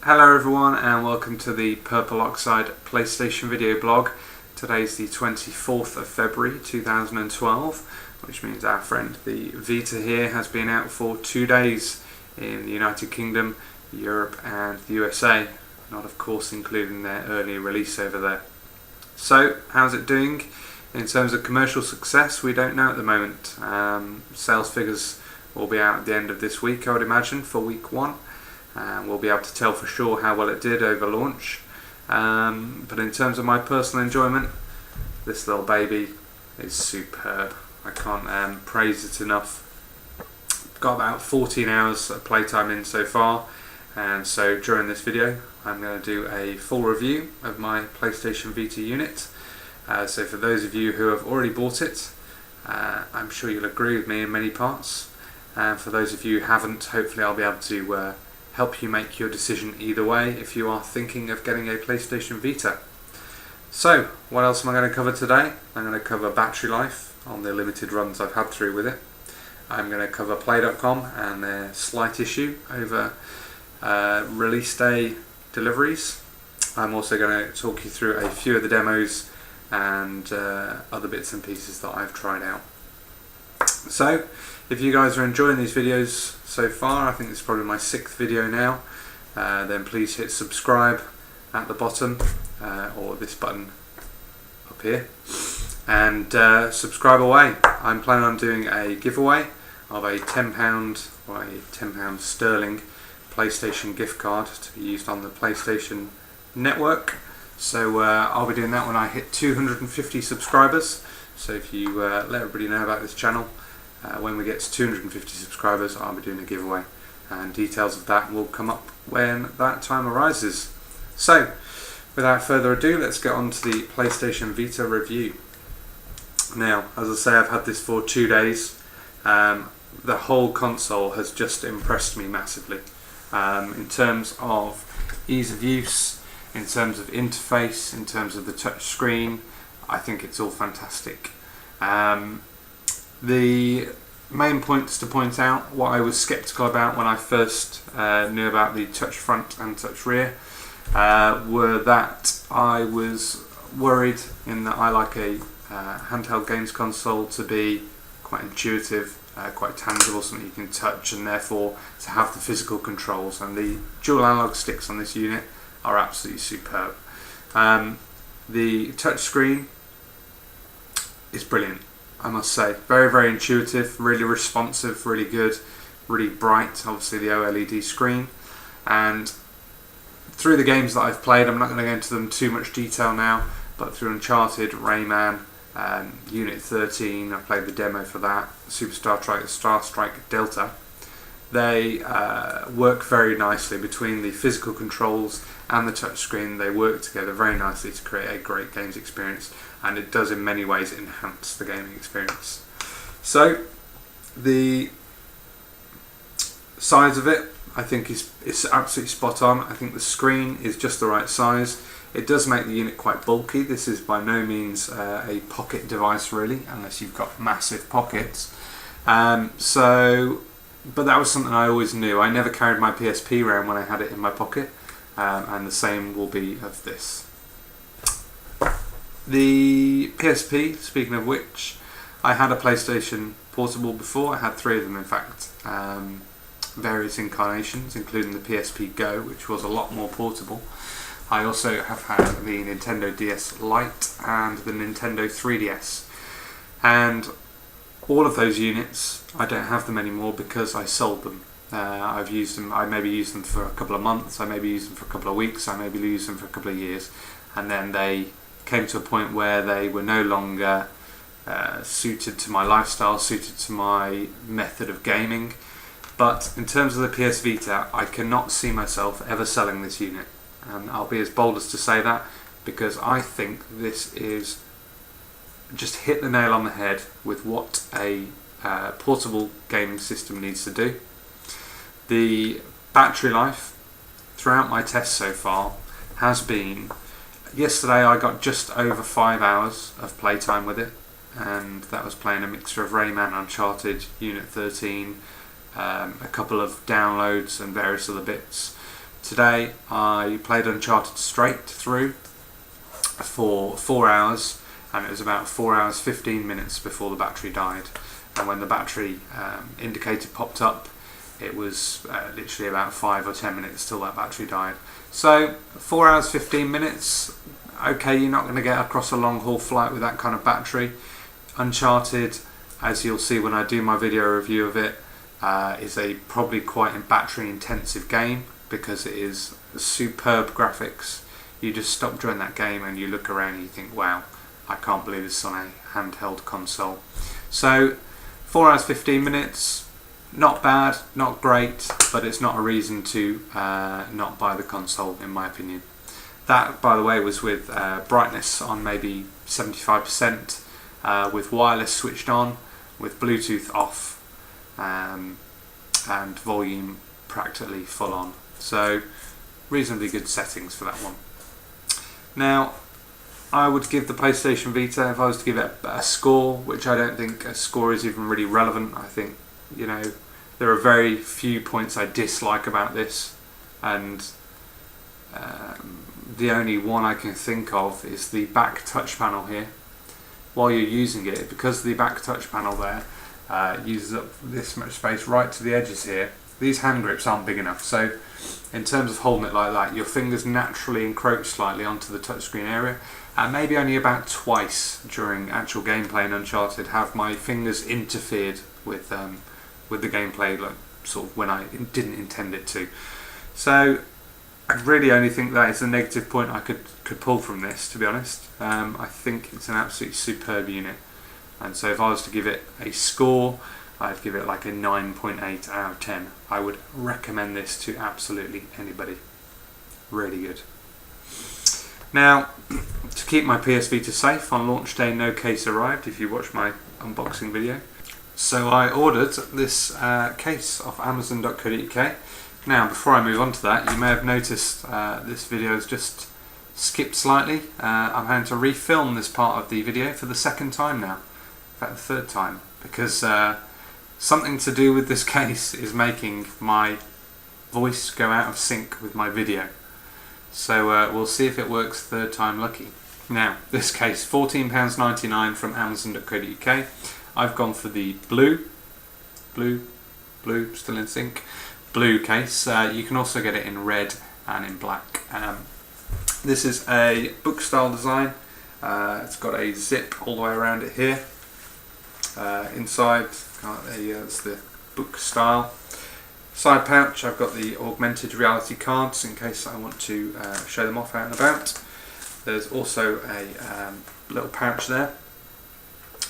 Hello everyone and welcome to the Purple Oxide PlayStation video blog. Today's the 24th of February 2012, which means our friend the Vita here has been out for 2 days in the United Kingdom, Europe and the USA, not of course including their early release over there. So how's it doing? In terms of commercial success, we don't know at the moment. Sales figures will be out at the end of this week, I would imagine, for week 1. We'll be able to tell for sure how well it did over launch. But in terms of my personal enjoyment, this little baby is superb. I can't praise it enough. Got about 14 hours of playtime in so far, and so during this video I'm going to do a full review of my PlayStation Vita unit. So for those of you who have already bought it, I'm sure you'll agree with me in many parts. And for those of you who haven't, hopefully I'll be able to help you make your decision either way if you are thinking of getting a PlayStation Vita. So, what else am I going to cover today? I'm going to cover battery life on the limited runs I've had through with it. I'm going to cover Play.com and their slight issue over release day deliveries. I'm also going to talk you through a few of the demos and other bits and pieces that I've tried out. So, if you guys are enjoying these videos so far, I think it's probably my 6th video now, then please hit subscribe at the bottom, or this button up here, and subscribe away. I'm planning on doing a giveaway of a £10 or a £10 sterling PlayStation gift card to be used on the PlayStation Network. So I'll be doing that when I hit 250 subscribers. So if you let everybody know about this channel, when we get to 250 subscribers, I'll be doing a giveaway, and details of that will come up when that time arises. So, without further ado, let's get on to the PlayStation Vita review. Now, as I say, I've had this for 2 days. The whole console has just impressed me massively. In terms of ease of use, in terms of interface, in terms of the touch screen, I think it's all fantastic. The main points to point out, what I was sceptical about when I first knew about the touch front and touch rear, were that I was worried in that I like a handheld games console to be quite intuitive, quite tangible, something you can touch, and therefore to have the physical controls, and the dual analog sticks on this unit are absolutely superb. The touch screen is brilliant, I must say. Very, very intuitive, really responsive, really good, really bright, obviously the OLED screen. And through the games that I've played, I'm not going to go into them too much detail now, but through Uncharted, Rayman, Unit 13, I played the demo for that, Star Strike Delta, they work very nicely between the physical controls and the touchscreen. They work together very nicely to create a great games experience, and it does in many ways enhance the gaming experience. So the size of it, I think, is absolutely spot on. I think the screen is just the right size. It does make the unit quite bulky. This is by no means a pocket device really, unless you've got massive pockets. But that was something I always knew. I never carried my PSP around when I had it in my pocket, and the same will be of this. The PSP, speaking of which, I had a PlayStation Portable before. I had 3 of them in fact, various incarnations, including the PSP Go, which was a lot more portable. I also have had the Nintendo DS Lite and the Nintendo 3DS, and all of those units, I don't have them anymore because I sold them. I've used them, I maybe used them for a couple of months, I maybe used them for a couple of weeks, I maybe used them for a couple of years, and then they came to a point where they were no longer suited to my lifestyle, suited to my method of gaming. But in terms of the PS Vita, I cannot see myself ever selling this unit, and I'll be as bold as to say that because I think this is just hit the nail on the head with what a portable gaming system needs to do. The battery life throughout my tests so far has been, yesterday I got just over 5 hours of playtime with it, and that was playing a mixture of Rayman, Uncharted, Unit 13, a couple of downloads and various other bits. Today I played Uncharted straight through for 4 hours, and it was about 4 hours 15 minutes before the battery died. And when the battery indicator popped up, it was literally about 5 or 10 minutes till that battery died. So 4 hours 15 minutes, okay, you're not going to get across a long haul flight with that kind of battery. Uncharted, as you'll see when I do my video review of it, is a probably quite battery intensive game because it is superb graphics. You just stop during that game and you look around and you think, wow, I can't believe this is on a handheld console. So 4 hours 15 minutes, not bad, not great, but it's not a reason to not buy the console, in my opinion. That, by the way, was with brightness on maybe 75%, with wireless switched on, with Bluetooth off, and volume practically full on. So reasonably good settings for that one. Now, I would give the PlayStation Vita, if I was to give it a score, which I don't think a score is even really relevant. I think, you know, there are very few points I dislike about this, and the only one I can think of is the back touch panel here. While you're using it, because the back touch panel there uses up this much space right to the edges here, these hand grips aren't big enough. So in terms of holding it like that, your fingers naturally encroach slightly onto the touchscreen area, and maybe only about twice during actual gameplay in Uncharted have my fingers interfered with the gameplay, like sort of when I didn't intend it to. So I really only think that is the negative point I could pull from this, to be honest. I think it's an absolutely superb unit, and so if I was to give it a score, I'd give it like a 9.8 out of 10. I would recommend this to absolutely anybody. Really good. Now, to keep my PS Vita safe, on launch day no case arrived, if you watch my unboxing video. So I ordered this case off Amazon.co.uk. Now, before I move on to that, you may have noticed this video has just skipped slightly. I'm having to refilm this part of the video for the second time now. In fact, the third time, because something to do with this case is making my voice go out of sync with my video. So we'll see if it works third time lucky. Now, this case, £14.99 from Amazon.co.uk. I've gone for the blue, still in sync, blue case. You can also get it in red and in black. This is a book style design. It's got a zip all the way around it here. Inside, it's the book style. Side pouch, I've got the augmented reality cards in case I want to show them off out and about. There's also a little pouch there,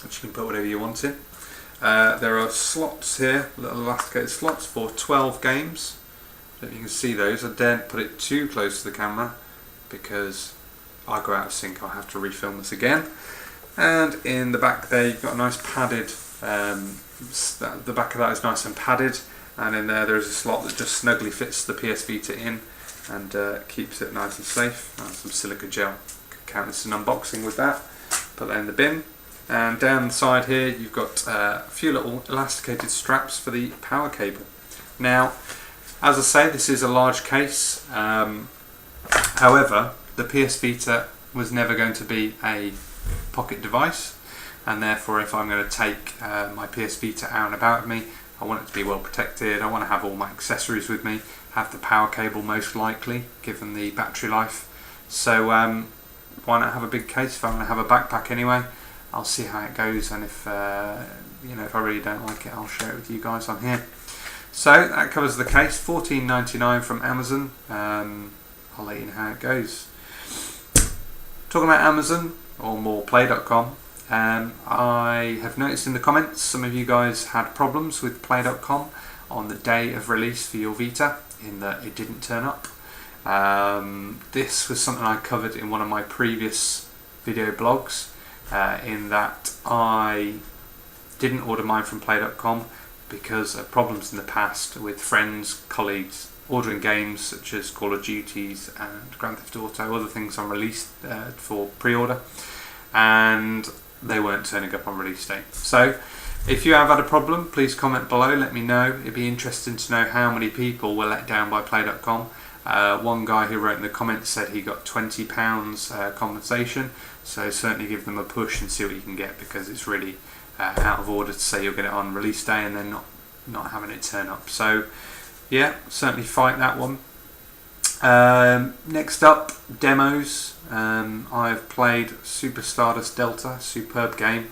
which you can put whatever you want in. There are slots here, little elasticated slots for 12 games. I don't know if you can see those. I daren't put it too close to the camera because I'll go out of sync. I'll have to refilm this again. And in the back there, you've got a nice padded. The back of that is nice and padded, and in there's a slot that just snugly fits the PS Vita in and keeps it nice and safe. And some silica gel. Could count this as an unboxing with that. Put that in the bin. And down the side here, you've got a few little elasticated straps for the power cable. Now, as I say, this is a large case. However, the PS Vita was never going to be a pocket device, and therefore if I'm going to take my PS Vita out and about with me, I want it to be well protected. I want to have all my accessories with me, have the power cable most likely, given the battery life. So why not have a big case if I'm going to have a backpack anyway? I'll see how it goes, and if if I really don't like it, I'll share it with you guys on here. So that covers the case, £14.99 from Amazon. I'll let you know how it goes. Talking about Amazon, or more Play.com, I have noticed in the comments some of you guys had problems with Play.com on the day of release for your Vita, in that it didn't turn up. This was something I covered in one of my previous video blogs, in that I didn't order mine from Play.com because of problems in the past with friends, colleagues, ordering games such as Call of Duties and Grand Theft Auto, other things on release for pre-order, and they weren't turning up on release day. So if you have had a problem, please comment below, let me know. It'd be interesting to know how many people were let down by Play.com One guy who wrote in the comments said he got £20 compensation, so certainly give them a push and see what you can get, because it's really out of order to say you'll get it on release day and then not having it turn up. So yeah, certainly fight that one. Next up, demos. I've played Super Stardust Delta, superb game.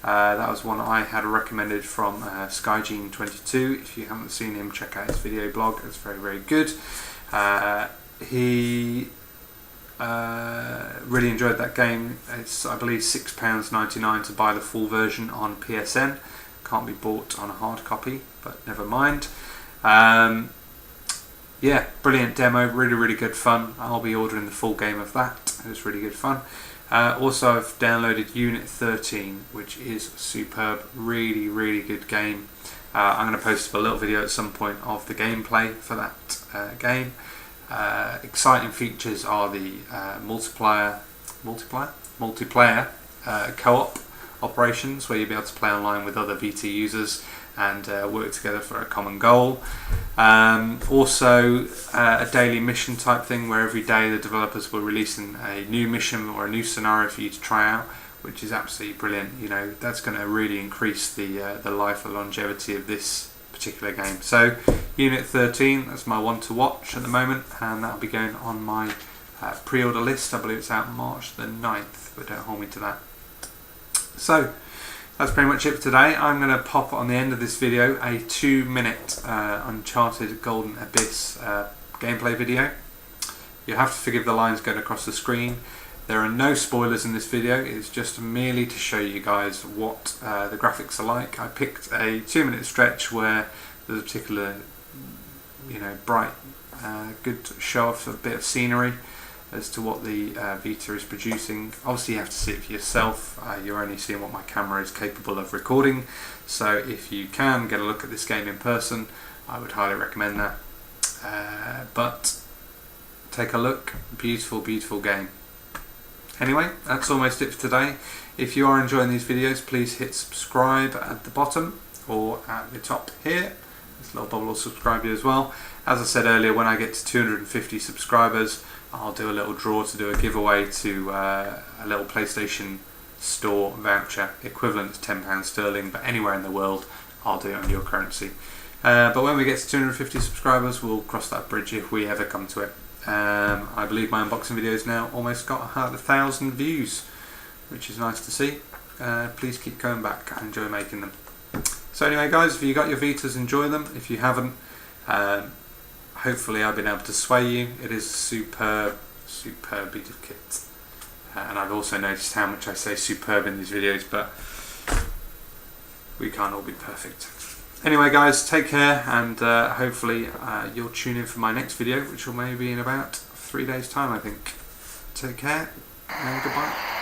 That was one I had recommended from Skygene22. If you haven't seen him, check out his video blog. It's very, very good. He really enjoyed that game. It's, I believe, £6.99 to buy the full version on PSN. Can't be bought on a hard copy, but never mind. Yeah, brilliant demo, really, really good fun. I'll be ordering the full game of that. It was really good fun. Also, I've downloaded Unit 13, which is superb, really, really good game. I'm going to post a little video at some point of the gameplay for that game. Exciting features are the multiplayer co-op operations, where you'll be able to play online with other Vita users and work together for a common goal. Also a daily mission type thing, where every day the developers will release a new mission or a new scenario for you to try out, which is absolutely brilliant. You know, that's going to really increase the life and longevity of this particular game. So Unit 13, that's my one to watch at the moment, and that'll be going on my pre-order list. I believe it's out March the 9th, but don't hold me to that. So that's pretty much it for today. I'm going to pop on the end of this video a 2-minute Uncharted Golden Abyss gameplay video. You have to forgive the lines going across the screen. There are no spoilers in this video. It's just merely to show you guys what the graphics are like. I picked a 2-minute stretch where there's a particular, bright, good show off a bit of scenery as to what the Vita is producing. Obviously you have to see it for yourself. You're only seeing what my camera is capable of recording, so if you can get a look at this game in person, I would highly recommend that. But take a look, beautiful, beautiful game. Anyway, that's almost it for today. If you are enjoying these videos, please hit subscribe at the bottom or at the top here. This little bubble will subscribe you as well. As I said earlier, when I get to 250 subscribers, I'll do a little draw to do a giveaway to a little PlayStation Store voucher, equivalent to £10 sterling, but anywhere in the world, I'll do it on your currency. But when we get to 250 subscribers, we'll cross that bridge if we ever come to it. I believe my unboxing videos now almost got 1,000 views, which is nice to see. Please keep coming back. I enjoy making them. So anyway guys, if you got your Vitas, enjoy them. If you haven't, hopefully I've been able to sway you. It is a superb, superb bit of kit. And I've also noticed how much I say superb in these videos, but we can't all be perfect. Anyway guys, take care, and hopefully you'll tune in for my next video, which will maybe in about 3 days time, I think. Take care and goodbye.